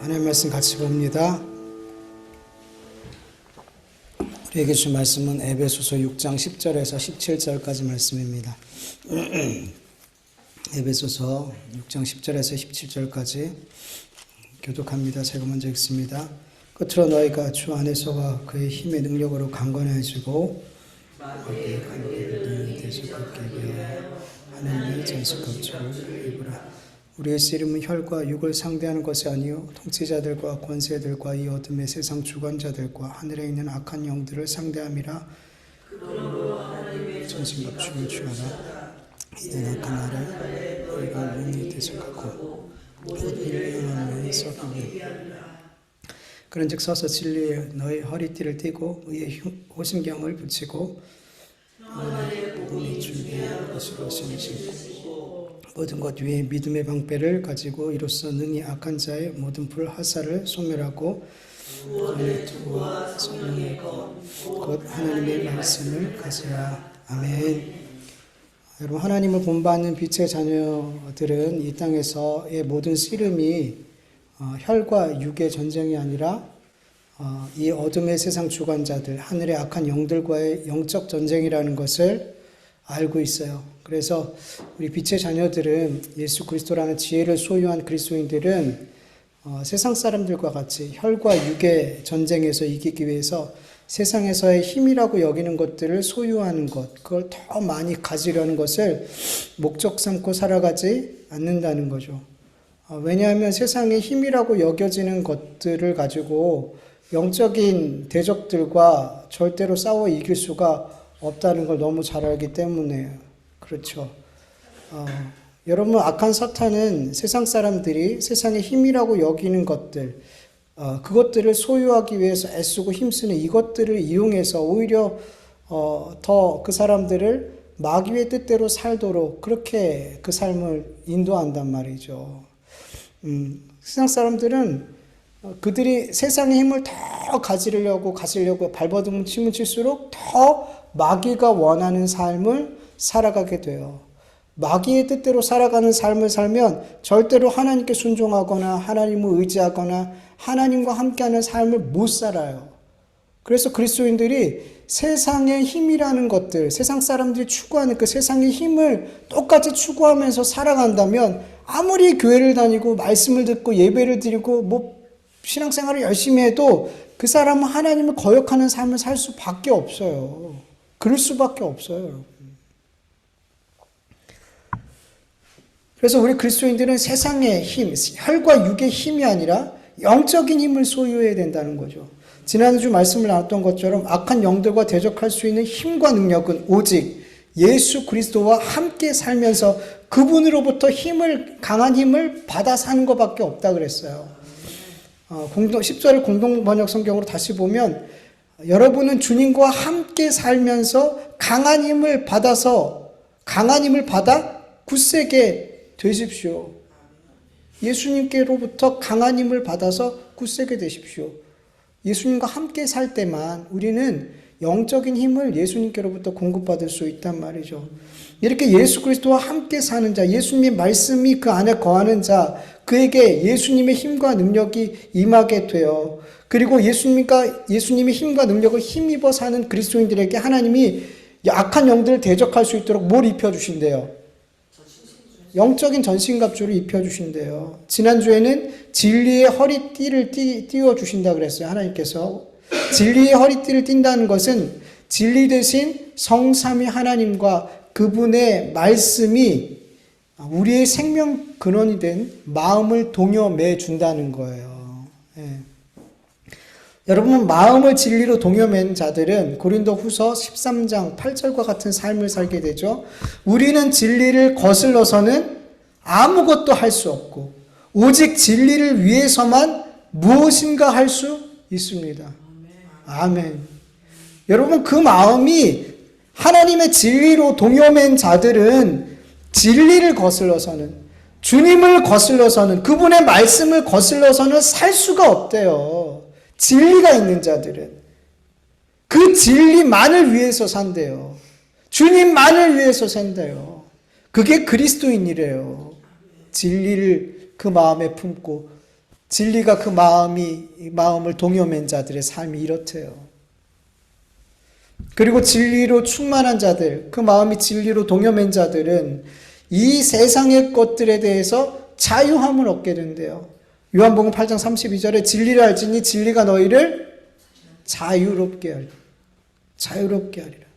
하나님 말씀 같이 봅니다. 우리에게 주신 말씀은 에베소서 6장 10절에서 17절까지 말씀입니다. 에베소서 6장 10절에서 17절까지 교독합니다. 제가 먼저 읽습니다. 끝으로 너희가 주 안에서와 그의 힘의 능력으로 강건해지고 거기에 관계를 대속하게 위하여 하나님의 전식갑주를 입으라. 우리의 씨름은 혈과 육을 상대하는 것이 아니요 통치자들과 권세들과 이 어둠의 세상 주관자들과 하늘에 있는 악한 영들을 상대함이라. 전신갑주를 취하라. 이는 악한 날에 너희가 몸이 대속하고 모든 영혼을 썩이니 그런즉 서서 진리에 너희 허리띠를 띠고 의의 호심경을 붙이고 몸이 준비한 것으로 신으시고 모든 것 위에 믿음의 방패를 가지고 이로써 능히 악한 자의 모든 불화살을 소멸하고 구원의 투구와 성령의 곧 하나님의 말씀을 가지라. 아멘. 여러분, 하나님을 본받는 빛의 자녀들은 이 땅에서의 모든 씨름이 혈과 육의 전쟁이 아니라 이 어둠의 세상 주관자들, 하늘의 악한 영들과의 영적 전쟁이라는 것을 알고 있어요. 그래서 우리 빛의 자녀들은 예수 그리스도라는 지혜를 소유한 그리스도인들은 세상 사람들과 같이 혈과 육의 전쟁에서 이기기 위해서 세상에서의 힘이라고 여기는 것들을 소유하는 것, 그걸 더 많이 가지려는 것을 목적 삼고 살아가지 않는다는 거죠. 왜냐하면 세상의 힘이라고 여겨지는 것들을 가지고 영적인 대적들과 절대로 싸워 이길 수가 없다는 걸 너무 잘 알기 때문에 그렇죠. 여러분, 악한 사탄은 세상 사람들이 세상의 힘이라고 여기는 것들, 그것들을 소유하기 위해서 애쓰고 힘쓰는 이것들을 이용해서 오히려 더 그 사람들을 마귀의 뜻대로 살도록 그렇게 그 삶을 인도한단 말이죠. 세상 사람들은 그들이 세상의 힘을 더 가지려고 발버둥 치면 칠수록 더 마귀가 원하는 삶을 살아가게 돼요. 마귀의 뜻대로 살아가는 삶을 살면 절대로 하나님께 순종하거나 하나님을 의지하거나 하나님과 함께하는 삶을 못 살아요. 그래서 그리스도인들이 세상의 힘이라는 것들, 세상 사람들이 추구하는 그 세상의 힘을 똑같이 추구하면서 살아간다면 아무리 교회를 다니고 말씀을 듣고 예배를 드리고 신앙생활을 열심히 해도 그 사람은 하나님을 거역하는 삶을 살 수밖에 없어요. 그럴 수밖에 없어요. 그래서 우리 그리스도인들은 세상의 힘, 혈과 육의 힘이 아니라 영적인 힘을 소유해야 된다는 거죠. 지난주 말씀을 나눴던 것처럼 악한 영들과 대적할 수 있는 힘과 능력은 오직 예수 그리스도와 함께 살면서 그분으로부터 강한 힘을 받아 사는 것밖에 없다 그랬어요. 10절을 공동번역 성경으로 다시 보면 여러분은 주님과 함께 살면서 강한 힘을 받아 굳세게 되십시오. 예수님께로부터 강한 힘을 받아서 굳세게 되십시오. 예수님과 함께 살 때만 우리는 영적인 힘을 예수님께로부터 공급받을 수 있단 말이죠. 이렇게 예수 그리스도와 함께 사는 자, 예수님의 말씀이 그 안에 거하는 자, 그에게 예수님의 힘과 능력이 임하게 돼요. 그리고 예수님의 힘과 능력을 힘입어 사는 그리스도인들에게 하나님이 악한 영들을 대적할 수 있도록 뭘 입혀주신대요? 영적인 전신갑주를 입혀주신대요. 지난주에는 진리의 허리띠를 띄워주신다 그랬어요. 하나님께서. 진리의 허리띠를 띈다는 것은 진리 대신 성삼위 하나님과 그분의 말씀이 우리의 생명 근원이 된 마음을 동여매 준다는 거예요. 예. 여러분, 마음을 진리로 동여맨 자들은 고린도후서 13장 8절과 같은 삶을 살게 되죠. 우리는 진리를 거슬러서는 아무것도 할 수 없고 오직 진리를 위해서만 무엇인가 할 수 있습니다. 아멘. 여러분, 그 마음이 하나님의 진리로 동여맨 자들은 진리를 거슬러서는, 주님을 거슬러서는, 그분의 말씀을 거슬러서는 살 수가 없대요. 진리가 있는 자들은 그 진리만을 위해서 산대요. 주님만을 위해서 산대요. 그게 그리스도인이래요. 진리를 그 마음에 품고 진리가 그 마음을 동요맨 자들의 삶이 이렇대요. 그리고 진리로 충만한 자들, 그 마음이 진리로 동요맨 자들은 이 세상의 것들에 대해서 자유함을 얻게 된대요. 요한복음 8장 32절에 진리를 알지니 진리가 너희를 자유롭게 하리라. 자유롭게 하리라.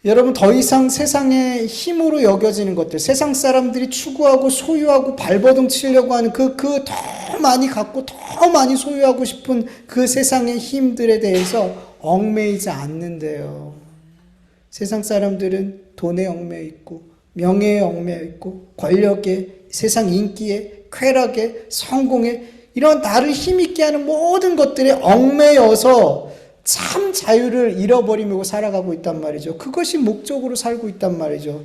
여러분, 더 이상 세상의 힘으로 여겨지는 것들, 세상 사람들이 추구하고 소유하고 발버둥 치려고 하는 더 많이 갖고 더 많이 소유하고 싶은 그 세상의 힘들에 대해서 얽매이지 않는데요. 세상 사람들은 돈에 얽매여 있고, 명예에 얽매여 있고, 권력에, 세상 인기에, 쾌락에, 성공에, 이런 나를 힘있게 하는 모든 것들에 얽매여서 참 자유를 잃어버리고 살아가고 있단 말이죠. 그것이 목적으로 살고 있단 말이죠.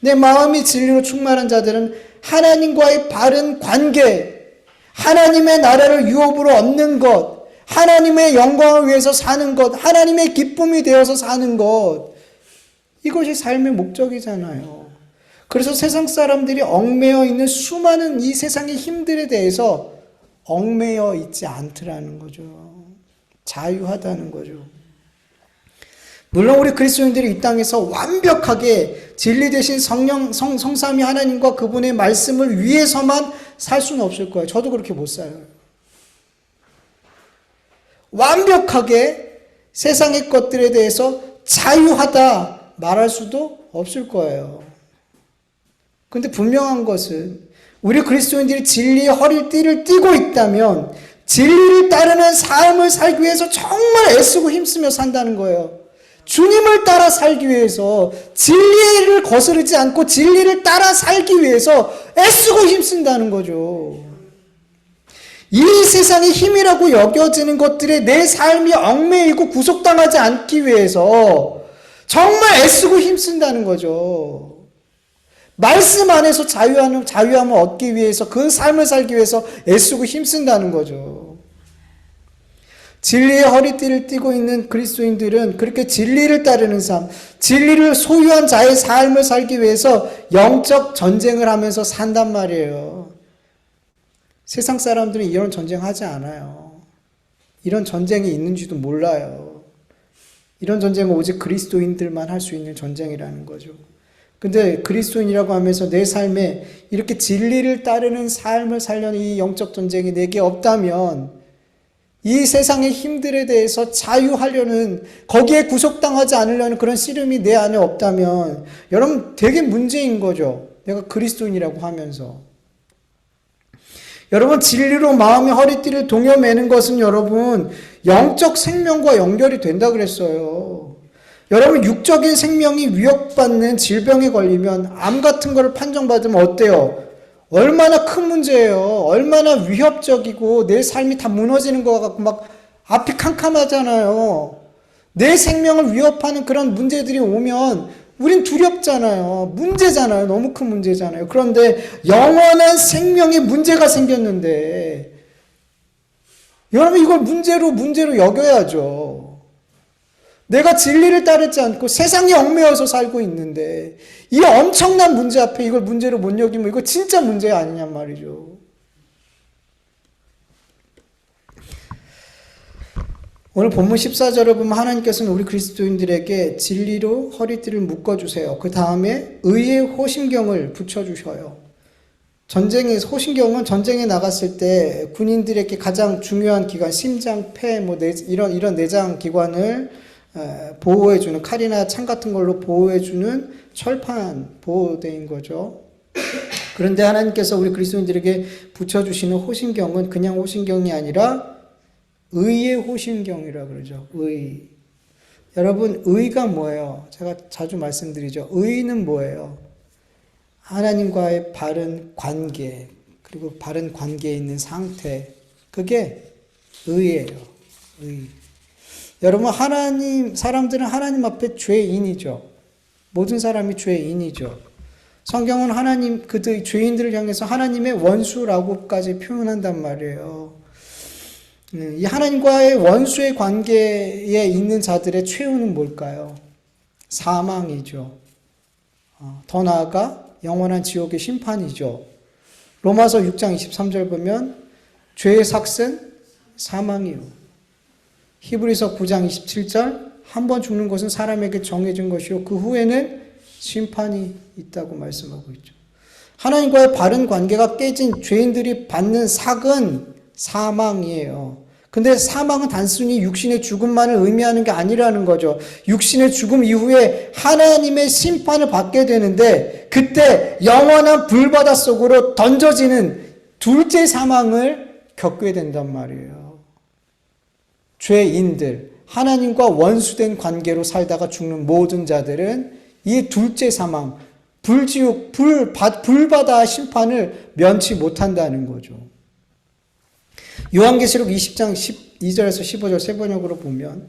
내 마음이 진리로 충만한 자들은 하나님과의 바른 관계, 하나님의 나라를 유업으로 얻는 것, 하나님의 영광을 위해서 사는 것, 하나님의 기쁨이 되어서 사는 것, 이것이 삶의 목적이잖아요. 그래서 세상 사람들이 얽매여 있는 수많은 이 세상의 힘들에 대해서 얽매여 있지 않더라는 거죠. 자유하다는 거죠. 물론 우리 그리스도인들이 이 땅에서 완벽하게 진리 되신 성삼위 하나님과 그분의 말씀을 위해서만 살 수는 없을 거예요. 저도 그렇게 못 살아요. 완벽하게 세상의 것들에 대해서 자유하다 말할 수도 없을 거예요. 그런데 분명한 것은 우리 그리스도인들이 진리의 허리띠를 띠고 있다면 진리를 따르는 삶을 살기 위해서 정말 애쓰고 힘쓰며 산다는 거예요. 주님을 따라 살기 위해서, 진리를 거스르지 않고 진리를 따라 살기 위해서 애쓰고 힘쓴다는 거죠. 이 세상의 힘이라고 여겨지는 것들에 내 삶이 얽매이고 구속당하지 않기 위해서 정말 애쓰고 힘쓴다는 거죠. 말씀 안에서 자유함을 얻기 위해서, 그 삶을 살기 위해서 애쓰고 힘쓴다는 거죠. 진리의 허리띠를 띠고 있는 그리스도인들은 그렇게 진리를 따르는 삶, 진리를 소유한 자의 삶을 살기 위해서 영적 전쟁을 하면서 산단 말이에요. 세상 사람들은 이런 전쟁 하지 않아요. 이런 전쟁이 있는지도 몰라요. 이런 전쟁은 오직 그리스도인들만 할 수 있는 전쟁이라는 거죠. 근데 그리스도인이라고 하면서 내 삶에 이렇게 진리를 따르는 삶을 살려는 이 영적 전쟁이 내게 없다면, 이 세상의 힘들에 대해서 자유하려는, 거기에 구속당하지 않으려는 그런 씨름이 내 안에 없다면 여러분 되게 문제인 거죠. 내가 그리스도인이라고 하면서. 여러분, 진리로 마음의 허리띠를 동여매는 것은 여러분 영적 생명과 연결이 된다 그랬어요. 여러분, 육적인 생명이 위협받는 질병에 걸리면, 암 같은 거를 판정받으면 어때요? 얼마나 큰 문제예요. 얼마나 위협적이고 내 삶이 다 무너지는 것 같고 막 앞이 캄캄하잖아요. 내 생명을 위협하는 그런 문제들이 오면 우린 두렵잖아요. 문제잖아요. 너무 큰 문제잖아요. 그런데 영원한 생명에 문제가 생겼는데 여러분, 이걸 문제로 여겨야죠. 내가 진리를 따르지 않고 세상에 얽매여서 살고 있는데 이 엄청난 문제 앞에 이걸 문제로 못 여기면 이거 진짜 문제 아니냔 말이죠. 오늘 본문 14절을 보면 하나님께서는 우리 그리스도인들에게 진리로 허리띠를 묶어주세요. 그 다음에 의의 호심경을 붙여주셔요. 호심경은 전쟁에 나갔을 때 군인들에게 가장 중요한 기관, 심장, 폐, 이런 내장 기관을 보호해주는, 칼이나 창 같은 걸로 보호해주는 철판, 보호대인 거죠. 그런데 하나님께서 우리 그리스도인들에게 붙여주시는 호심경은 그냥 호심경이 아니라 의의 호심경이라 그러죠. 의. 여러분, 의가 뭐예요? 제가 자주 말씀드리죠. 의는 뭐예요? 하나님과의 바른 관계, 그리고 바른 관계에 있는 상태, 그게 의예요. 의. 여러분, 사람들은 하나님 앞에 죄인이죠. 모든 사람이 죄인이죠. 성경은 죄인들을 향해서 하나님의 원수라고까지 표현한단 말이에요. 이 하나님과의 원수의 관계에 있는 자들의 최후는 뭘까요? 사망이죠. 더 나아가 영원한 지옥의 심판이죠. 로마서 6장 23절 보면 죄의 삭은 사망이요. 히브리서 9장 27절 한 번 죽는 것은 사람에게 정해진 것이요 그 후에는 심판이 있다고 말씀하고 있죠. 하나님과의 바른 관계가 깨진 죄인들이 받는 삭은 사망이에요. 근데 사망은 단순히 육신의 죽음만을 의미하는 게 아니라는 거죠. 육신의 죽음 이후에 하나님의 심판을 받게 되는데 그때 영원한 불바다 속으로 던져지는 둘째 사망을 겪게 된단 말이에요. 죄인들, 하나님과 원수된 관계로 살다가 죽는 모든 자들은 이 둘째 사망, 불지옥, 불바다 심판을 면치 못한다는 거죠. 요한계시록 20장 12절에서 15절 세 번역으로 보면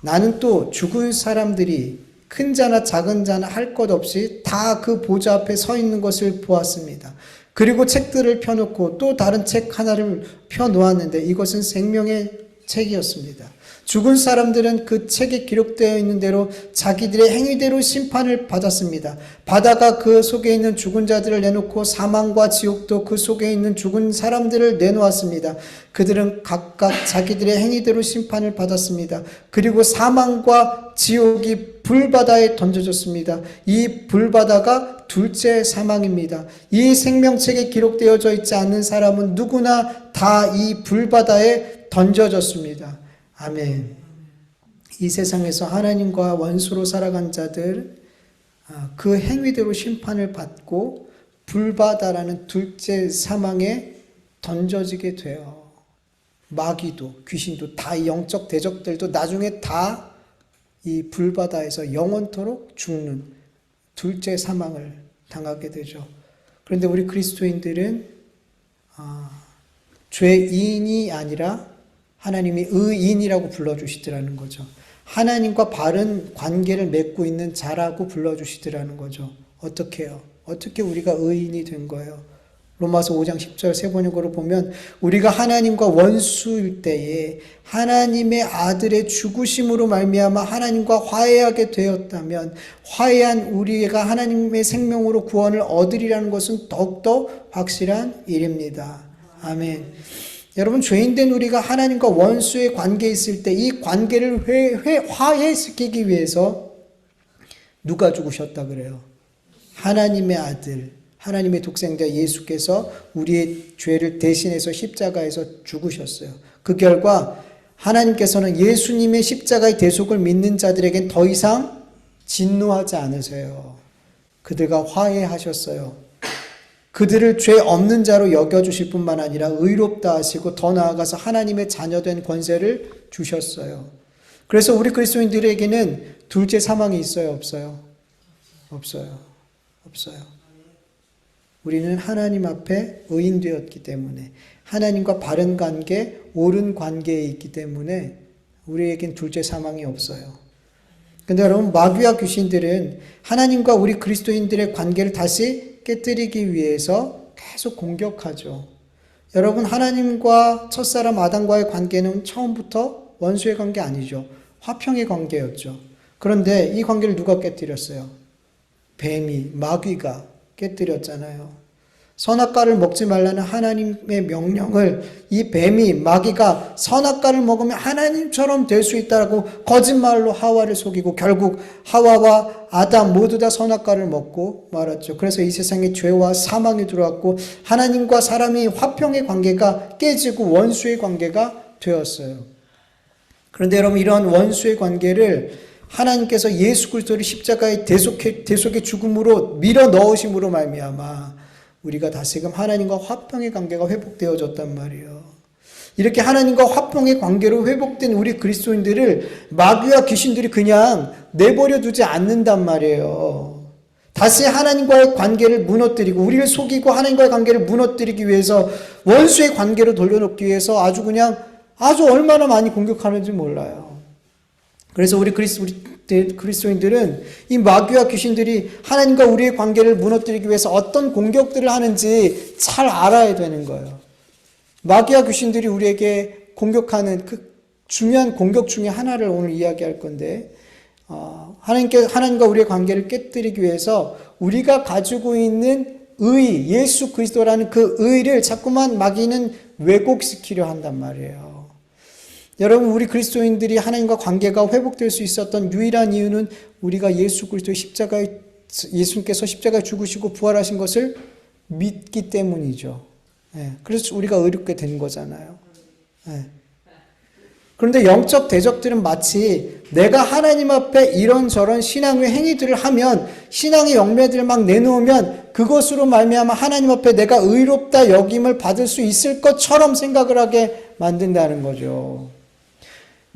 나는 또 죽은 사람들이 큰 자나 작은 자나 할 것 없이 다 그 보좌 앞에 서 있는 것을 보았습니다. 그리고 책들을 펴놓고 또 다른 책 하나를 펴놓았는데 이것은 생명의 책이었습니다. 죽은 사람들은 그 책에 기록되어 있는 대로 자기들의 행위대로 심판을 받았습니다. 바다가 그 속에 있는 죽은 자들을 내놓고 사망과 지옥도 그 속에 있는 죽은 사람들을 내놓았습니다. 그들은 각각 자기들의 행위대로 심판을 받았습니다. 그리고 사망과 지옥이 불바다에 던져졌습니다. 이 불바다가 둘째 사망입니다. 이 생명책에 기록되어져 있지 않는 사람은 누구나 다 이 불바다에 던져졌습니다. 아멘. 이 세상에서 하나님과 원수로 살아간 자들, 그 행위대로 심판을 받고 불바다라는 둘째 사망에 던져지게 돼요. 마귀도 귀신도 다 영적 대적들도 나중에 다 이 불바다에서 영원토록 죽는 둘째 사망을 당하게 되죠. 그런데 우리 그리스도인들은 죄인이 아니라 하나님이 의인이라고 불러주시더라는 거죠. 하나님과 바른 관계를 맺고 있는 자라고 불러주시더라는 거죠. 어떻게 해요? 어떻게 우리가 의인이 된 거예요? 로마서 5장 10절 세 번역으로 보면 우리가 하나님과 원수일 때에 하나님의 아들의 죽으심으로 말미암아 하나님과 화해하게 되었다면 화해한 우리가 하나님의 생명으로 구원을 얻으리라는 것은 더욱더 확실한 일입니다. 아멘. 여러분, 죄인된 우리가 하나님과 원수의 관계에 있을 때 이 관계를 화해시키기 위해서 누가 죽으셨다 그래요? 하나님의 아들, 하나님의 독생자 예수께서 우리의 죄를 대신해서 십자가에서 죽으셨어요. 그 결과 하나님께서는 예수님의 십자가의 대속을 믿는 자들에겐 더 이상 진노하지 않으세요. 그들과 화해하셨어요. 그들을 죄 없는 자로 여겨주실 뿐만 아니라 의롭다 하시고 더 나아가서 하나님의 자녀된 권세를 주셨어요. 그래서 우리 그리스도인들에게는 둘째 사망이 있어요? 없어요? 없어요. 없어요. 우리는 하나님 앞에 의인되었기 때문에 하나님과 바른 관계, 옳은 관계에 있기 때문에 우리에겐 둘째 사망이 없어요. 근데 여러분, 마귀와 귀신들은 하나님과 우리 그리스도인들의 관계를 다시 깨뜨리기 위해서 계속 공격하죠. 여러분, 하나님과 첫사람 아담과의 관계는 처음부터 원수의 관계 아니죠. 화평의 관계였죠. 그런데 이 관계를 누가 깨뜨렸어요? 뱀이, 마귀가 깨뜨렸잖아요. 선악과를 먹지 말라는 하나님의 명령을 이 뱀이, 마귀가 선악과를 먹으면 하나님처럼 될 수 있다고 거짓말로 하와를 속이고 결국 하와와 아담 모두 다 선악과를 먹고 말았죠. 그래서 이 세상에 죄와 사망이 들어왔고 하나님과 사람이 화평의 관계가 깨지고 원수의 관계가 되었어요. 그런데 여러분, 이러한 원수의 관계를 하나님께서 예수 그리스도를 십자가의 대속의 죽음으로 밀어 넣으심으로 말미암아 우리가 다시금 하나님과 화평의 관계가 회복되어졌단 말이에요. 이렇게 하나님과 화평의 관계로 회복된 우리 그리스도인들을 마귀와 귀신들이 그냥 내버려 두지 않는단 말이에요. 다시 하나님과의 관계를 무너뜨리고 우리를 속이고 하나님과의 관계를 무너뜨리기 위해서 원수의 관계로 돌려놓기 위해서 아주 얼마나 많이 공격하는지 몰라요. 그래서 우리 그리스도인들은 이 마귀와 귀신들이 하나님과 우리의 관계를 무너뜨리기 위해서 어떤 공격들을 하는지 잘 알아야 되는 거예요. 마귀와 귀신들이 우리에게 공격하는 그 중요한 공격 중에 하나를 오늘 이야기할 건데, 하나님과 우리의 관계를 깨뜨리기 위해서 우리가 가지고 있는 의, 예수 그리스도라는 그 의를 자꾸만 마귀는 왜곡시키려 한단 말이에요. 여러분, 우리 그리스도인들이 하나님과 관계가 회복될 수 있었던 유일한 이유는 우리가 예수 그리스도의 예수님께서 십자가에 죽으시고 부활하신 것을 믿기 때문이죠. 그래서 우리가 의롭게 된 거잖아요. 그런데 영적 대적들은 마치 내가 하나님 앞에 이런저런 신앙의 행위들을 하면, 신앙의 열매들을 막 내놓으면 그것으로 말미암아 하나님 앞에 내가 의롭다 여김을 받을 수 있을 것처럼 생각을 하게 만든다는 거죠.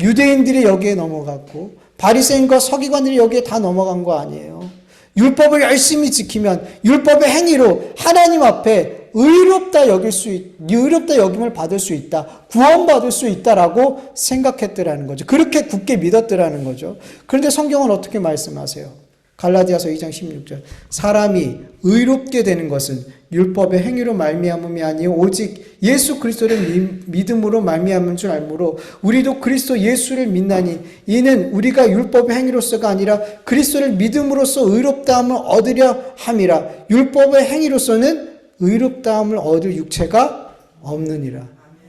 유대인들이 여기에 넘어갔고 바리새인과 서기관들이 여기에 다 넘어간 거 아니에요. 율법을 열심히 지키면 율법의 행위로 하나님 앞에 의롭다 여김을 받을 수 있다, 구원받을 수 있다라고 생각했더라는 거죠. 그렇게 굳게 믿었더라는 거죠. 그런데 성경은 어떻게 말씀하세요? 갈라디아서 2장 16절. 사람이 의롭게 되는 것은 율법의 행위로 말미암음이 아니요 오직 예수 그리스도를 믿음으로 말미암은 줄 알므로 우리도 그리스도 예수를 믿나니 이는 우리가 율법의 행위로서가 아니라 그리스도를 믿음으로써 의롭다함을 얻으려 함이라. 율법의 행위로서는 의롭다함을 얻을 육체가 없느니라.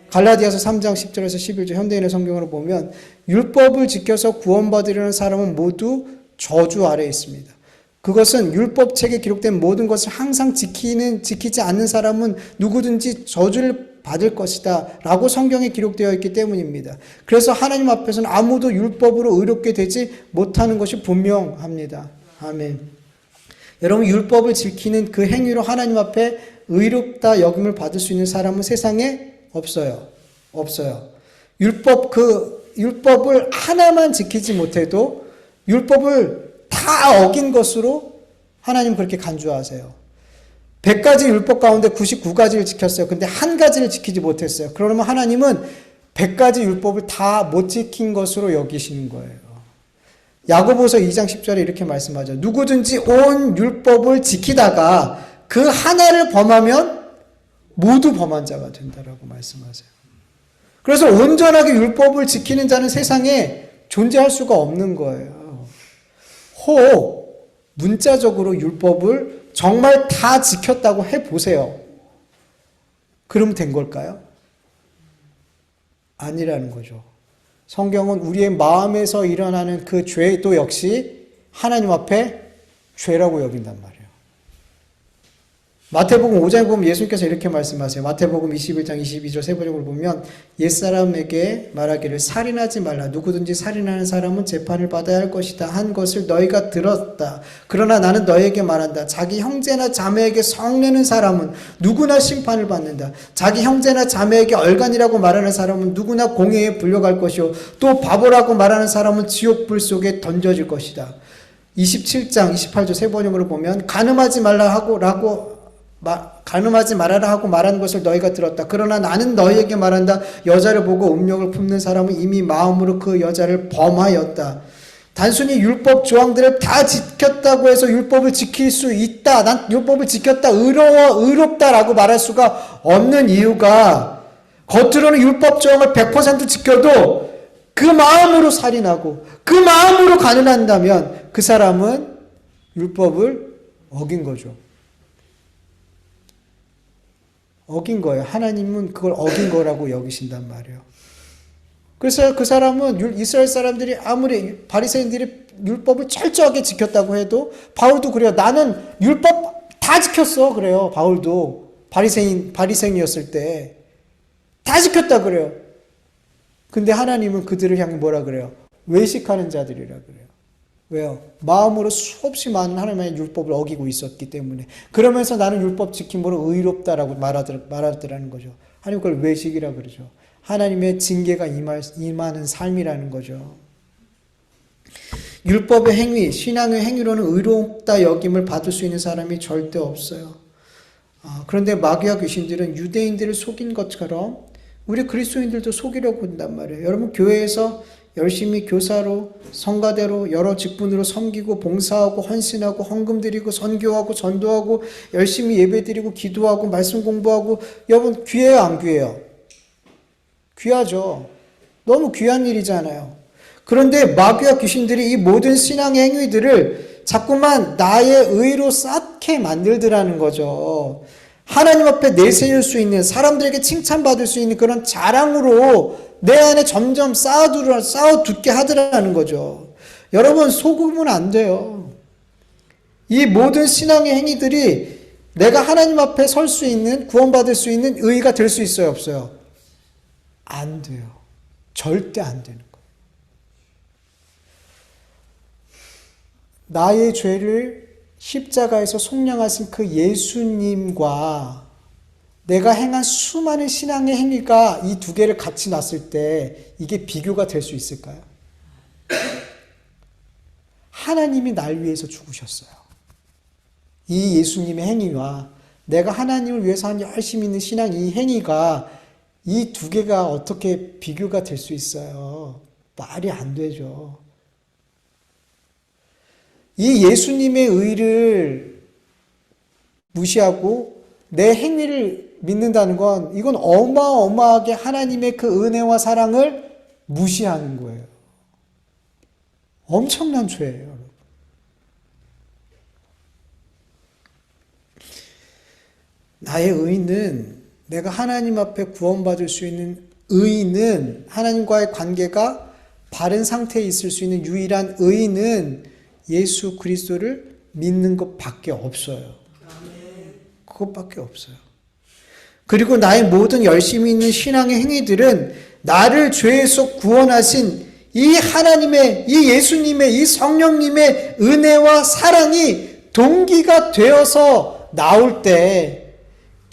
갈라디아서 3장 10절에서 11절 현대인의 성경으로 보면 율법을 지켜서 구원받으려는 사람은 모두 저주 아래에 있습니다. 그것은 율법책에 기록된 모든 것을 항상 지키지 않는 사람은 누구든지 저주를 받을 것이다 라고 성경에 기록되어 있기 때문입니다. 그래서 하나님 앞에서는 아무도 율법으로 의롭게 되지 못하는 것이 분명합니다. 아멘. 여러분, 율법을 지키는 그 행위로 하나님 앞에 의롭다 여김을 받을 수 있는 사람은 세상에 없어요. 율법을 하나만 지키지 못해도 율법을 다 어긴 것으로 하나님 그렇게 간주하세요. 100가지 율법 가운데 99가지를 지켰어요. 근데 한 가지를 지키지 못했어요. 그러면 하나님은 100가지 율법을 다 못 지킨 것으로 여기시는 거예요. 야고보서 2장 10절에 이렇게 말씀하죠. 누구든지 온 율법을 지키다가 그 하나를 범하면 모두 범한 자가 된다라고 말씀하세요. 그래서 온전하게 율법을 지키는 자는 세상에 존재할 수가 없는 거예요. 문자적으로 율법을 정말 다 지켰다고 해보세요. 그러면 된 걸까요? 아니라는 거죠. 성경은 우리의 마음에서 일어나는 그 죄도 역시 하나님 앞에 죄라고 여긴단 말이에요. 마태복음 5장에 보면 예수님께서 이렇게 말씀하세요. 마태복음 21장 22절 세번역을 보면 옛사람에게 말하기를 살인하지 말라. 누구든지 살인하는 사람은 재판을 받아야 할 것이다 한 것을 너희가 들었다. 그러나 나는 너희에게 말한다. 자기 형제나 자매에게 성내는 사람은 누구나 심판을 받는다. 자기 형제나 자매에게 얼간이라고 말하는 사람은 누구나 공회에 불려갈 것이요 또 바보라고 말하는 사람은 지옥불 속에 던져질 것이다. 27장 28절 세번역으로 보면 가늠하지 말아라 하고 말한 것을 너희가 들었다. 그러나 나는 너희에게 말한다. 여자를 보고 음욕을 품는 사람은 이미 마음으로 그 여자를 범하였다. 단순히 율법 조항들을 다 지켰다고 해서 율법을 지킬 수 있다. 난 율법을 지켰다. 의롭다라고 말할 수가 없는 이유가 겉으로는 율법 조항을 100% 지켜도 그 마음으로 살인하고 그 마음으로 간음한다면 그 사람은 율법을 어긴 거죠. 어긴 거예요. 하나님은 그걸 어긴 거라고 여기신단 말이에요. 그래서 그 사람은 이스라엘 사람들이 아무리 바리새인들이 율법을 철저하게 지켰다고 해도 바울도 그래요. 나는 율법 다 지켰어. 그래요. 바울도 바리새인이었을 때 다 지켰다 그래요. 근데 하나님은 그들을 향해 뭐라 그래요? 외식하는 자들이라 그래요. 왜요? 마음으로 수없이 많은 하나님의 율법을 어기고 있었기 때문에. 그러면서 나는 율법 지킴으로 의롭다라고 말하더라는 거죠. 하나님 그걸 외식이라 그러죠. 하나님의 징계가 임하는 삶이라는 거죠. 율법의 행위, 신앙의 행위로는 의롭다 여김을 받을 수 있는 사람이 절대 없어요. 그런데 마귀와 귀신들은 유대인들을 속인 것처럼 우리 그리스도인들도 속이려고 한단 말이에요. 여러분 교회에서 열심히 교사로 성가대로 여러 직분으로 섬기고 봉사하고 헌신하고 헌금 드리고 선교하고 전도하고 열심히 예배드리고 기도하고 말씀 공부하고 여러분 귀해요 안 귀해요? 귀하죠. 너무 귀한 일이잖아요. 그런데 마귀와 귀신들이 이 모든 신앙의 행위들을 자꾸만 나의 의로 쌓게 만들더라는 거죠. 하나님 앞에 내세울 수 있는, 사람들에게 칭찬받을 수 있는 그런 자랑으로 내 안에 점점 쌓아두게 하더라는 거죠. 여러분, 속으면 안 돼요. 이 모든 신앙의 행위들이 내가 하나님 앞에 설 수 있는, 구원받을 수 있는 의의가 될 수 있어요, 없어요? 안 돼요. 절대 안 되는 거예요. 나의 죄를 십자가에서 속량하신 그 예수님과 내가 행한 수많은 신앙의 행위가 이 두 개를 같이 놨을 때 이게 비교가 될 수 있을까요? 하나님이 날 위해서 죽으셨어요. 이 예수님의 행위와 내가 하나님을 위해서 한 열심히 있는 신앙 이 행위가 이 두 개가 어떻게 비교가 될 수 있어요? 말이 안 되죠. 이 예수님의 의를 무시하고 내 행위를 믿는다는 건 이건 어마어마하게 하나님의 그 은혜와 사랑을 무시하는 거예요. 엄청난 죄예요, 여러분. 나의 의는, 내가 하나님 앞에 구원받을 수 있는 의는, 하나님과의 관계가 바른 상태에 있을 수 있는 유일한 의는 예수 그리스도를 믿는 것밖에 없어요. 그것밖에 없어요. 그리고 나의 모든 열심히 있는 신앙의 행위들은 나를 죄에서 구원하신 이 하나님의, 이 예수님의, 이 성령님의 은혜와 사랑이 동기가 되어서 나올 때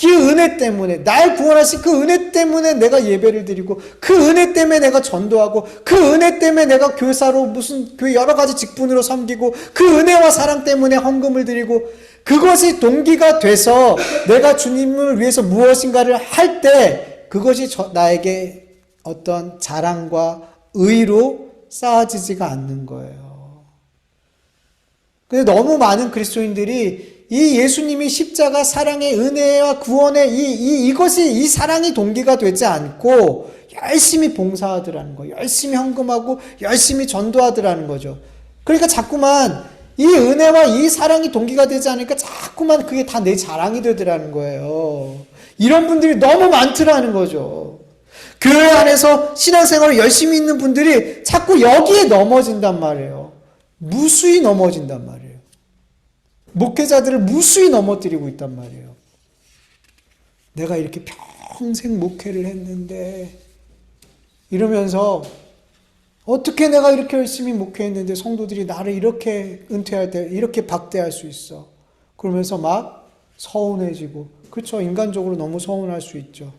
그 은혜 때문에, 날 구원하신 그 은혜 때문에 내가 예배를 드리고, 그 은혜 때문에 내가 전도하고, 그 은혜 때문에 내가 교사로 무슨 그 여러 가지 직분으로 섬기고, 그 은혜와 사랑 때문에 헌금을 드리고, 그것이 동기가 돼서 내가 주님을 위해서 무엇인가를 할 때 그것이 나에게 어떤 자랑과 의로 쌓아지지가 않는 거예요. 근데 너무 많은 그리스도인들이 이 예수님이 십자가 사랑의 은혜와 구원의 이것이 이 사랑이 동기가 되지 않고 열심히 봉사하더라는 거예요. 열심히 헌금하고 열심히 전도하더라는 거죠. 그러니까 자꾸만 이 은혜와 이 사랑이 동기가 되지 않으니까 자꾸만 그게 다 내 자랑이 되더라는 거예요. 이런 분들이 너무 많더라는 거죠. 교회 안에서 신앙생활을 열심히 있는 분들이 자꾸 여기에 넘어진단 말이에요. 무수히 넘어진단 말이에요. 목회자들을 무수히 넘어뜨리고 있단 말이에요. 내가 이렇게 평생 목회를 했는데 이러면서 어떻게 내가 이렇게 열심히 목회했는데 성도들이 나를 이렇게 은퇴할 때 이렇게 박대할 수 있어. 그러면서 막 서운해지고, 그렇죠. 인간적으로 너무 서운할 수 있죠.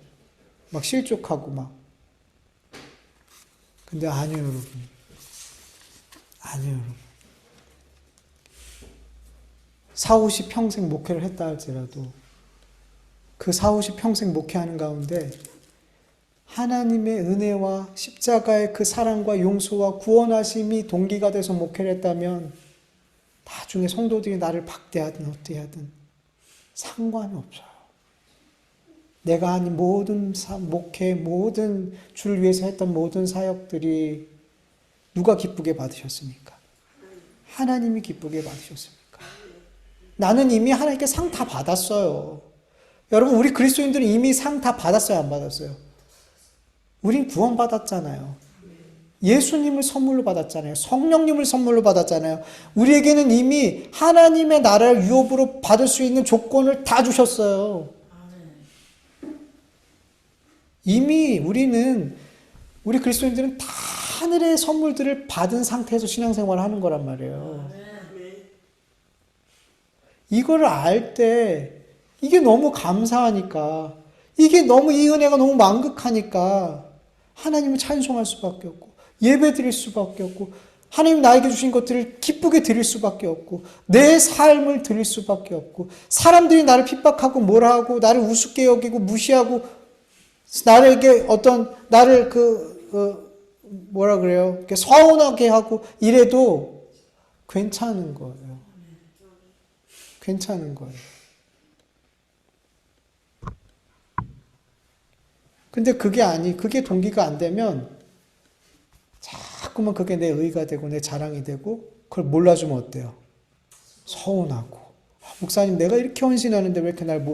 막 실족하고 막. 근데 아니에요, 여러분. 아니에요, 여러분. 40, 50평생 목회를 했다 할지라도 그 40, 50평생 목회하는 가운데 하나님의 은혜와 십자가의 그 사랑과 용서와 구원하심이 동기가 돼서 목회를 했다면 나중에 성도들이 나를 박대하든 어떻게 하든 상관이 없어요. 내가 한 모든 목회, 모든 주를 위해서 했던 모든 사역들이 누가 기쁘게 받으셨습니까? 하나님이 기쁘게 받으셨습니까? 나는 이미 하나님께 상 다 받았어요. 여러분, 우리 그리스도인들은 이미 상 다 받았어요, 안 받았어요? 우린 구원받았잖아요. 예수님을 선물로 받았잖아요. 성령님을 선물로 받았잖아요. 우리에게는 이미 하나님의 나라를 유업으로 받을 수 있는 조건을 다 주셨어요. 이미 우리 그리스도인들은 다 하늘의 선물들을 받은 상태에서 신앙생활을 하는 거란 말이에요. 이거를 알 때 이게 너무 감사하니까, 이게 너무 이 은혜가 너무 만극하니까 하나님을 찬송할 수밖에 없고 예배 드릴 수밖에 없고 하나님 나에게 주신 것들을 기쁘게 드릴 수밖에 없고 내 삶을 드릴 수밖에 없고, 사람들이 나를 핍박하고 뭐라 하고 나를 우습게 여기고 무시하고 나에게 나를 뭐라 그래요? 이렇게 서운하게 하고 이래도 괜찮은 거예요. 괜찮은 거예요. 근데 그게 동기가 안 되면 자꾸만 그게 내 의의가 되고 내 자랑이 되고 그걸 몰라주면 어때요? 서운하고, 목사님 내가 이렇게 헌신하는데 왜 이렇게 날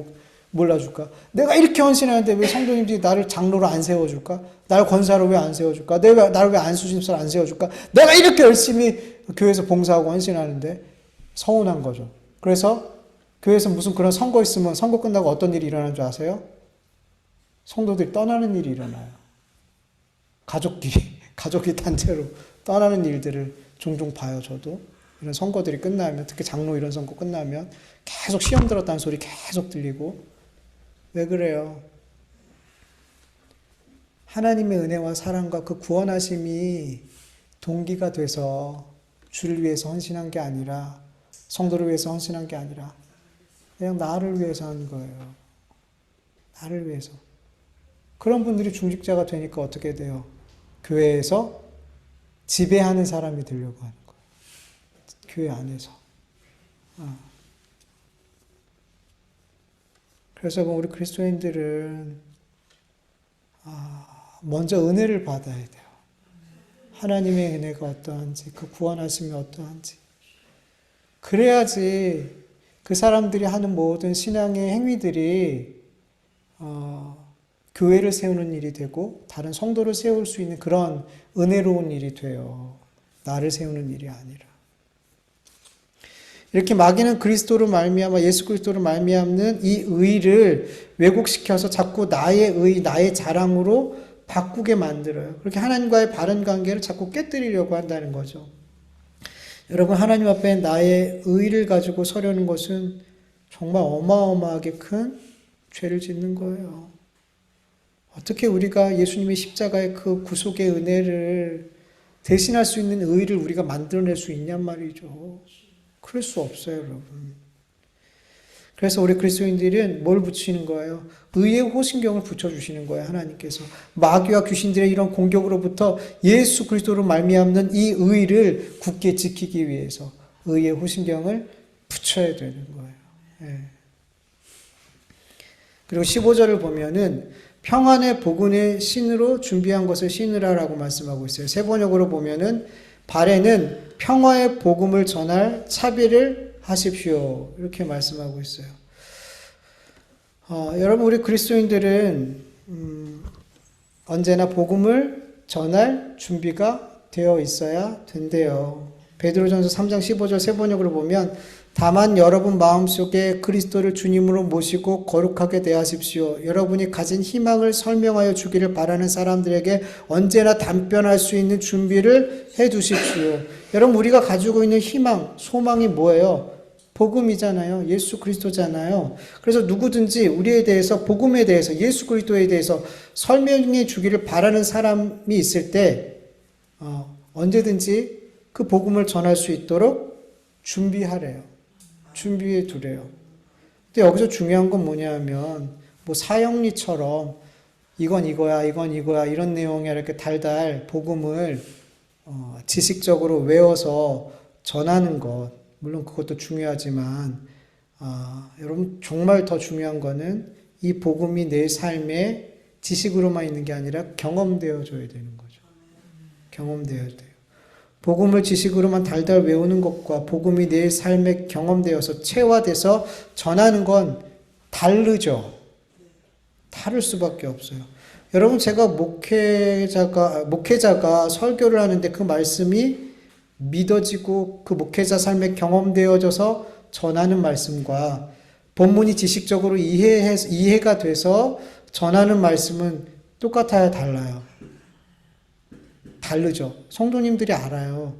몰라줄까? 내가 이렇게 헌신하는데 왜 성도님들이 나를 장로로 안 세워줄까? 날 권사로 왜 안 세워줄까? 나를 왜 안수집사로 안 세워줄까? 내가 이렇게 열심히 교회에서 봉사하고 헌신하는데 서운한 거죠. 그래서 교회에서 무슨 그런 선거 있으면 선거 끝나고 어떤 일이 일어나는 줄 아세요? 성도들이 떠나는 일이 일어나요. 가족이 단체로 떠나는 일들을 종종 봐요, 저도. 이런 선거들이 끝나면, 특히 장로 이런 선거 끝나면 계속 시험 들었다는 소리 계속 들리고. 왜 그래요? 하나님의 은혜와 사랑과 그 구원하심이 동기가 돼서 주를 위해서 헌신한 게 아니라, 성도를 위해서 헌신한 게 아니라 그냥 나를 위해서 한 거예요. 나를 위해서. 그런 분들이 중직자가 되니까 어떻게 돼요? 교회에서 지배하는 사람이 되려고 하는 거예요. 교회 안에서. 그래서 우리 그리스도인들은 먼저 은혜를 받아야 돼요. 하나님의 은혜가 어떠한지, 그 구원하심이 어떠한지. 그래야지 그 사람들이 하는 모든 신앙의 행위들이 교회를 세우는 일이 되고 다른 성도를 세울 수 있는 그런 은혜로운 일이 돼요. 나를 세우는 일이 아니라. 이렇게 마귀는 그리스도로 말미암아 예수 그리스도로 말미암는 이 의를 왜곡시켜서 자꾸 나의 의, 나의 자랑으로 바꾸게 만들어요. 그렇게 하나님과의 바른 관계를 자꾸 깨뜨리려고 한다는 거죠. 여러분, 하나님 앞에 나의 의를 가지고 서려는 것은 정말 어마어마하게 큰 죄를 짓는 거예요. 어떻게 우리가 예수님의 십자가의 그 구속의 은혜를 대신할 수 있는 의를 우리가 만들어낼 수 있냔 말이죠. 그럴 수 없어요, 여러분. 그래서 우리 그리스도인들은 뭘 붙이는 거예요? 의의 호신경을 붙여주시는 거예요, 하나님께서. 마귀와 귀신들의 이런 공격으로부터 예수 그리스도로 말미암는 이 의를 굳게 지키기 위해서 의의 호신경을 붙여야 되는 거예요. 예. 그리고 15절을 보면은 평안의 복음의 신으로 준비한 것을 신으라라고 말씀하고 있어요. 세 번역으로 보면은 발에는 평화의 복음을 전할 차비를 하십시오. 이렇게 말씀하고 있어요. 여러분, 우리 그리스도인들은 언제나 복음을 전할 준비가 되어 있어야 된대요. 베드로전서 3장 15절 세 번역으로 보면 다만 여러분 마음속에 그리스도를 주님으로 모시고 거룩하게 대하십시오. 여러분이 가진 희망을 설명하여 주기를 바라는 사람들에게 언제나 답변할 수 있는 준비를 해 두십시오. 여러분, 우리가 가지고 있는 희망, 소망이 뭐예요? 복음이잖아요. 예수 그리스도잖아요. 그래서 누구든지 우리에 대해서, 복음에 대해서, 예수 그리스도에 대해서 설명해 주기를 바라는 사람이 있을 때 언제든지 그 복음을 전할 수 있도록 준비하래요. 준비해 두래요. 근데 여기서 중요한 건 뭐냐면 뭐 사형리처럼 이건 이거야, 이건 이거야, 이런 내용이 이렇게 달달 복음을 지식적으로 외워서 전하는 것, 물론 그것도 중요하지만 여러분, 정말 더 중요한 거는 이 복음이 내 삶에 지식으로만 있는 게 아니라 경험되어져야 되는 거죠. 경험되어야 돼요. 복음을 지식으로만 달달 외우는 것과 복음이 내 삶에 경험되어서 체화돼서 전하는 건 다르죠. 다를 수밖에 없어요. 여러분, 제가 목회자가 설교를 하는데 그 말씀이 믿어지고 그 목회자 삶에 경험되어져서 전하는 말씀과 본문이 지식적으로 이해가 돼서 전하는 말씀은 똑같아야 달라요. 다르죠. 성도님들이 알아요.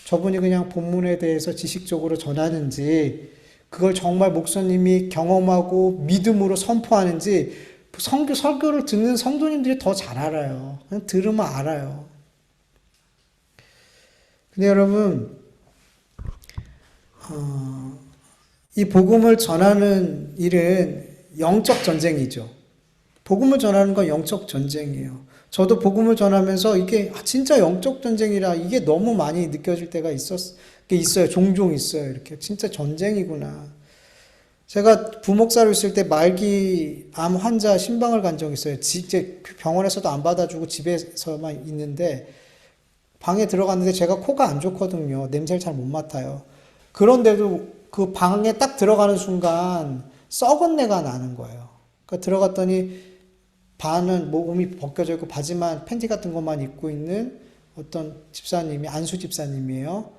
저분이 그냥 본문에 대해서 지식적으로 전하는지, 그걸 정말 목사님이 경험하고 믿음으로 선포하는지, 설교를 듣는 성도님들이 더 잘 알아요. 그냥 들으면 알아요. 근데 여러분, 이 복음을 전하는 일은 영적 전쟁이죠. 복음을 전하는 건 영적 전쟁이에요. 저도 복음을 전하면서 이게 진짜 영적 전쟁이라 이게 너무 많이 느껴질 때가 있어요. 종종 있어요. 이렇게 진짜 전쟁이구나. 제가 부목사로 있을 때 말기 암 환자 신방을 간 적이 있어요. 이제 병원에서도 안 받아주고 집에서만 있는데 방에 들어갔는데 제가 코가 안 좋거든요. 냄새를 잘 못 맡아요. 그런데도 그 방에 딱 들어가는 순간 썩은 내가 나는 거예요. 그러니까 들어갔더니 반은 몸이 벗겨져 있고 바지만 팬티 같은 것만 입고 있는 어떤 집사님이 안수 집사님이에요.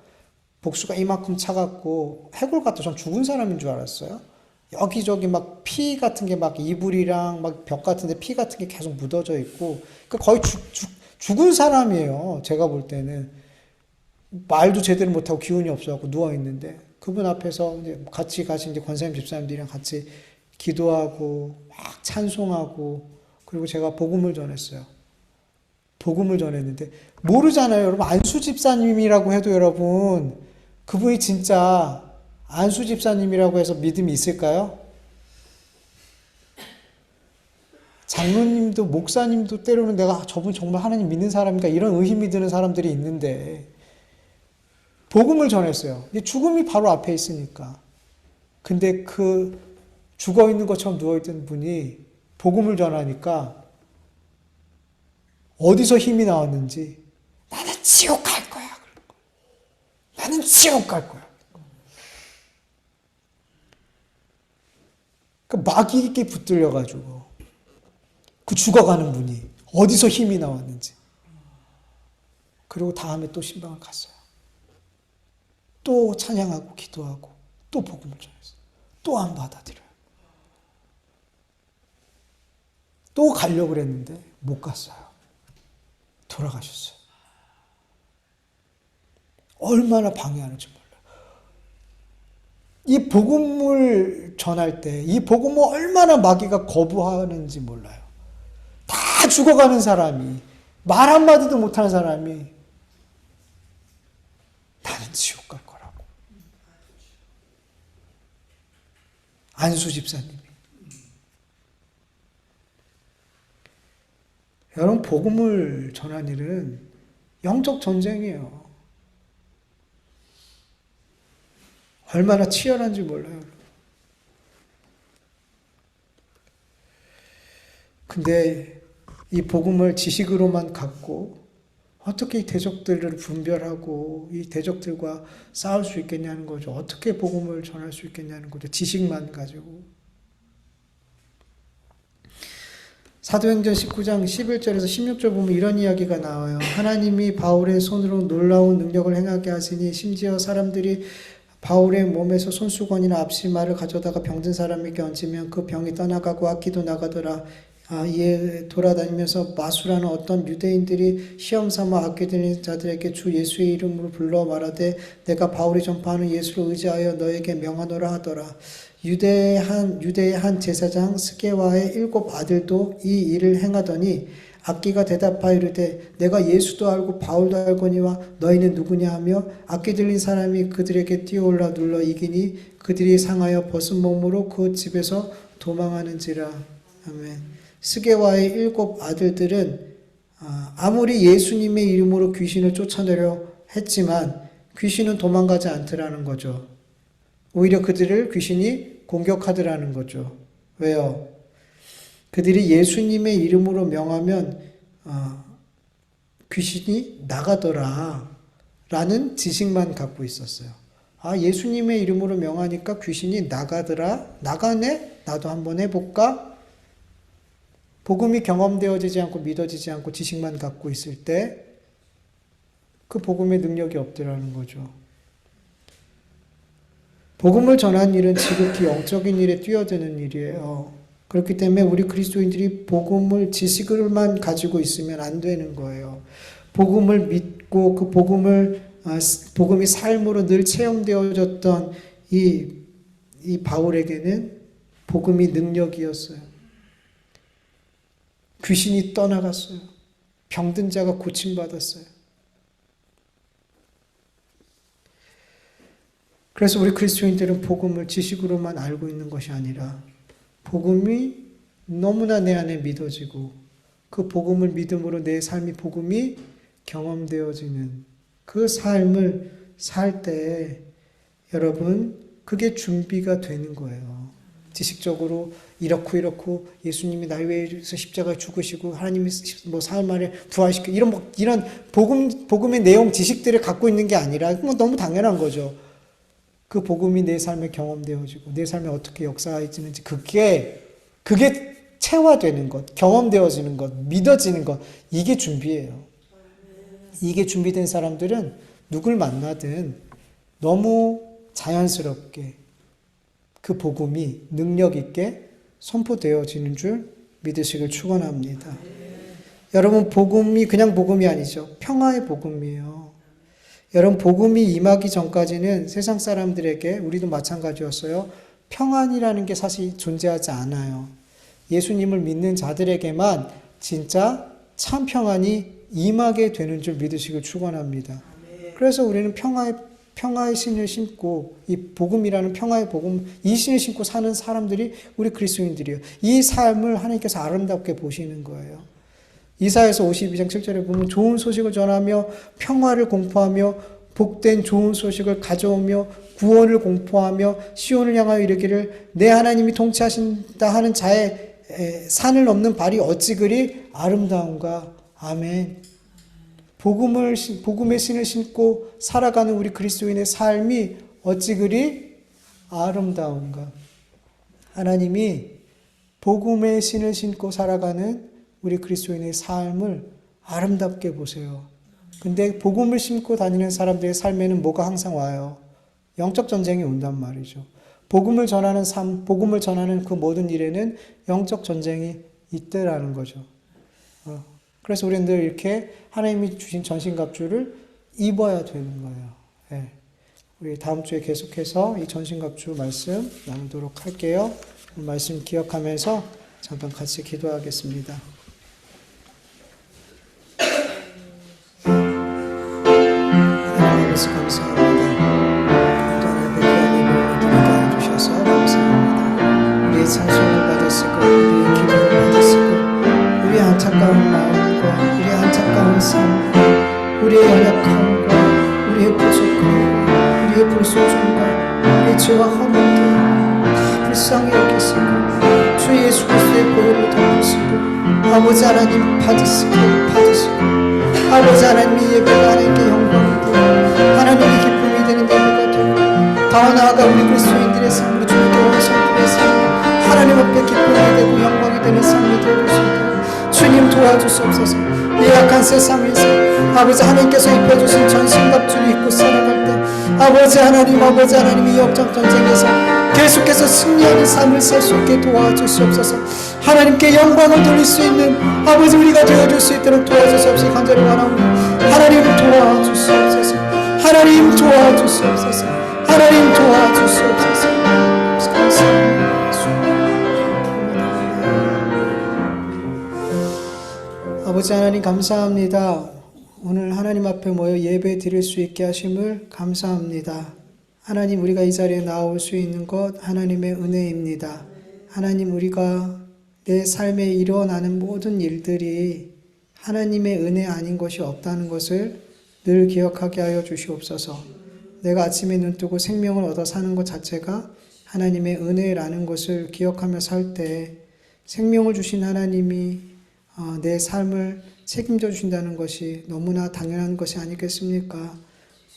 복수가 이만큼 차갖고 해골 같아. 전 죽은 사람인 줄 알았어요. 여기저기 막 피 같은 게 막 이불이랑 막 벽 같은데 피 같은 게 계속 묻어져 있고 그러니까 거의 죽은 사람이에요. 제가 볼 때는 말도 제대로 못하고 기운이 없어갖고 누워 있는데 그분 앞에서 이제 같이 가신 이제 권사님 집사님들이랑 같이 기도하고 막 찬송하고 그리고 제가 복음을 전했어요. 복음을 전했는데 모르잖아요. 여러분 안수 집사님이라고 해도 여러분 그분이 진짜 안수 집사님이라고 해서 믿음이 있을까요? 장로님도 목사님도 때로는 내가 저분 정말 하나님 믿는 사람인가 이런 의심이 드는 사람들이 있는데 복음을 전했어요. 죽음이 바로 앞에 있으니까. 근데 그 죽어 있는 것처럼 누워있던 분이 복음을 전하니까 어디서 힘이 나왔는지 나는 지옥 갈 거야. 나는 지옥 갈 거야. 그 막이 있게 붙들려가지고 그 죽어가는 분이 어디서 힘이 나왔는지. 그리고 다음에 또 신방을 갔어요. 또 찬양하고 기도하고 또 복음을 전했어요. 또 안 받아들여요. 또 가려고 그랬는데 못 갔어요. 돌아가셨어요. 얼마나 방해하는지 몰라요. 이 복음을 전할 때 이 복음을 얼마나 마귀가 거부하는지 몰라요. 다 죽어가는 사람이 말 한마디도 못하는 사람이 나는 지옥 갈 거라고. 안수 집사님이. 여러분 복음을 전한 일은 영적 전쟁이에요. 얼마나 치열한지 몰라요. 근데 이 복음을 지식으로만 갖고 어떻게 이 대적들을 분별하고 이 대적들과 싸울 수 있겠냐는 거죠. 어떻게 복음을 전할 수 있겠냐는 거죠. 지식만 가지고. 사도행전 19장 11절에서 16절 보면 이런 이야기가 나와요. 하나님이 바울의 손으로 놀라운 능력을 행하게 하시니 심지어 사람들이 바울의 몸에서 손수건이나 앞치마를 가져다가 병든 사람에게 얹으면 그 병이 떠나가고 악기도 나가더라. 이에 돌아다니면서 마수라는 어떤 유대인들이 시험삼아 악귀 들린 자들에게 주 예수의 이름으로 불러 말하되 내가 바울이 전파하는 예수를 의지하여 너에게 명하노라 하더라. 유대의 한 제사장 스게와의 7 아들도 이 일을 행하더니 악기가 대답하여 이르되 내가 예수도 알고 바울도 알거니와 너희는 누구냐 하며 악기 들린 사람이 그들에게 뛰어올라 눌러 이기니 그들이 상하여 벗은 몸으로 그 집에서 도망하는지라. 아멘. 스게와의 7 아들들은 아무리 예수님의 이름으로 귀신을 쫓아내려 했지만 귀신은 도망가지 않더라는 거죠. 오히려 그들을 귀신이 공격하더라는 거죠. 왜요? 그들이 예수님의 이름으로 명하면 귀신이 나가더라 라는 지식만 갖고 있었어요. 예수님의 이름으로 명하니까 귀신이 나가더라? 나가네? 나도 한번 해볼까? 복음이 경험되어지지 않고 믿어지지 않고 지식만 갖고 있을 때 그 복음의 능력이 없더라는 거죠. 복음을 전하는 일은 지극히 영적인 일에 뛰어드는 일이에요. 그렇기 때문에 우리 그리스도인들이 복음을 지식을만 가지고 있으면 안 되는 거예요. 복음을 믿고 그 복음이 삶으로 늘 체험되어졌던 이 바울에게는 복음이 능력이었어요. 귀신이 떠나갔어요. 병든 자가 고침받았어요. 그래서 우리 그리스도인들은 복음을 지식으로만 알고 있는 것이 아니라 복음이 너무나 내 안에 믿어지고 그 복음을 믿음으로 내 삶이 복음이 경험되어지는 그 삶을 살 때 여러분 그게 준비가 되는 거예요. 지식적으로 이렇고 예수님이 날 위해서 십자가에 죽으시고 하나님이 사흘 만에 부활시키고 이런 복음의 내용 지식들을 갖고 있는 게 아니라 너무 당연한 거죠. 그 복음이 내 삶에 경험되어지고 내 삶에 어떻게 역사해지는지 그게 체화되는 것, 경험되어지는 것, 믿어지는 것, 이게 준비예요. 이게 준비된 사람들은 누굴 만나든 너무 자연스럽게 그 복음이 능력 있게 선포되어지는 줄 믿으시길 축원합니다. 여러분, 복음이 그냥 복음이 아니죠. 평화의 복음이에요. 여러분, 복음이 임하기 전까지는 세상 사람들에게, 우리도 마찬가지였어요. 평안이라는 게 사실 존재하지 않아요. 예수님을 믿는 자들에게만 진짜 참 평안이 임하게 되는 줄 믿으시길 축원합니다. 그래서 우리는 평화의 신을 신고, 이 복음이라는 평화의 복음, 이 신을 신고 사는 사람들이 우리 그리스도인들이에요. 이 삶을 하나님께서 아름답게 보시는 거예요. 이사야서 52장 7절에 보면 좋은 소식을 전하며 평화를 공포하며 복된 좋은 소식을 가져오며 구원을 공포하며 시온을 향하여 이르기를 내 하나님이 통치하신다 하는 자의 산을 넘는 발이 어찌 그리 아름다운가. 아멘. 복음의 신을 신고 살아가는 우리 그리스도인의 삶이 어찌 그리 아름다운가. 하나님이 복음의 신을 신고 살아가는 우리 그리스도인의 삶을 아름답게 보세요. 근데 복음을 신고 다니는 사람들의 삶에는 뭐가 항상 와요? 영적 전쟁이 온단 말이죠. 복음을 전하는 삶, 복음을 전하는 그 모든 일에는 영적 전쟁이 있다라는 거죠. 그래서 우리는 늘 이렇게 하나님이 주신 전신갑주를 입어야 되는 거예요. 네. 우리 다음 주에 계속해서 이 전신갑주 말씀 나누도록 할게요. 말씀 기억하면서 잠깐 같이 기도하겠습니다. 하나님 감사합니다. 온전하게 귀한 예배를 드리게 해주셔서 감사합니다. 우리의 찬송을 받으시고 우리의 기도를 받으시고 우리의 안타까운 마음과 우리의 안타까운 삶, 우리의 연약함과 우리의 부족함과 우리의 불소중과 우리의 죄와 허물들 다 불쌍히 여기시고 주 예수 그리스도의 보혈로 덮으시고 아버지 하나님 받으시고 아버지 하나님의 예배가 하나님께 영광이 되고 하나님의 기쁨이 되는 예배가 되고 더 나아가 우리 그리스도인들의 삶으로 주님께 원하시는 삶 하나님 앞에 기쁨이 되고 영광이 되는 삶이 되고 있습니다. 주님 도와주시옵소서. 이 약한 세상에서 아버지 하나님께서 입혀주신 전신갑주를 입고 살아갈 때 아버지 하나님이 역적 전쟁에서 계속해서 승리하는 삶을 살 수 있게 도와주시옵소서. 하나님께 영광을 돌릴 수 있는 아버지 우리가 되어줄 수 있도록 도와주시옵소서. 간절히 원하오니 하나님 도와주시옵소서. 하나님 도와주시옵소서. 하나님 도와주시옵소서. 아버지 하나님 감사합니다. 오늘 하나님 앞에 모여 예배 드릴 수 있게 하심을 감사합니다. 하나님 우리가 이 자리에 나올 수 있는 것 하나님의 은혜입니다. 하나님 우리가 내 삶에 일어나는 모든 일들이 하나님의 은혜 아닌 것이 없다는 것을 늘 기억하게 하여 주시옵소서. 내가 아침에 눈뜨고 생명을 얻어 사는 것 자체가 하나님의 은혜라는 것을 기억하며 살 때 생명을 주신 하나님이 내 삶을 책임져 주신다는 것이 너무나 당연한 것이 아니겠습니까?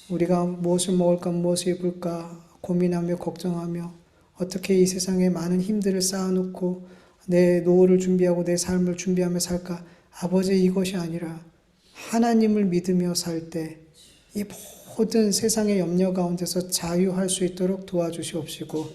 우리가 무엇을 먹을까 무엇을 입을까 고민하며 걱정하며 어떻게 이 세상에 많은 힘들을 쌓아놓고 내 노후를 준비하고 내 삶을 준비하며 살까? 아버지 이것이 아니라 하나님을 믿으며 살 때 이 모든 세상의 염려 가운데서 자유할 수 있도록 도와주시옵시고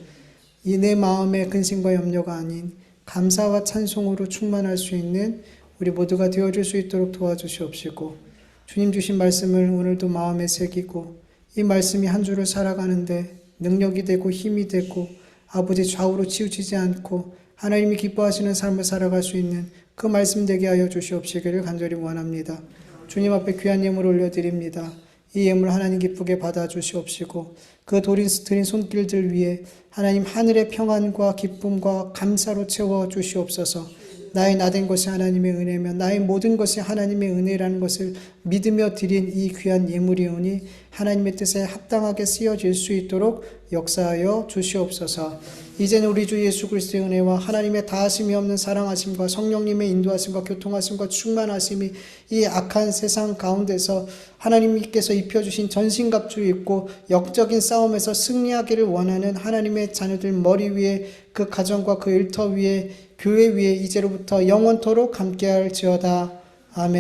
이 내 마음의 근심과 염려가 아닌 감사와 찬송으로 충만할 수 있는 우리 모두가 되어줄 수 있도록 도와주시옵시고 주님 주신 말씀을 오늘도 마음에 새기고 이 말씀이 한 주를 살아가는데 능력이 되고 힘이 되고 아버지 좌우로 치우치지 않고 하나님이 기뻐하시는 삶을 살아갈 수 있는 그 말씀 되게 하여 주시옵시기를 간절히 원합니다. 주님 앞에 귀한 예물 올려드립니다. 이 예물 하나님 기쁘게 받아주시옵시고 그 드린 손길들 위에 하나님 하늘의 평안과 기쁨과 감사로 채워주시옵소서. 나의 나된 것이 하나님의 은혜며 나의 모든 것이 하나님의 은혜라는 것을 믿으며 드린 이 귀한 예물이오니 하나님의 뜻에 합당하게 쓰여질 수 있도록 역사하여 주시옵소서. 이제는 우리 주 예수 그리스도의 은혜와 하나님의 다하심이 없는 사랑하심과 성령님의 인도하심과 교통하심과 충만하심이 이 악한 세상 가운데서 하나님께서 입혀주신 전신갑주 입고 영적인 싸움에서 승리하기를 원하는 하나님의 자녀들 머리 위에, 그 가정과 그 일터 위에, 교회 위에 이제로부터 영원토록 함께할지어다. 아멘.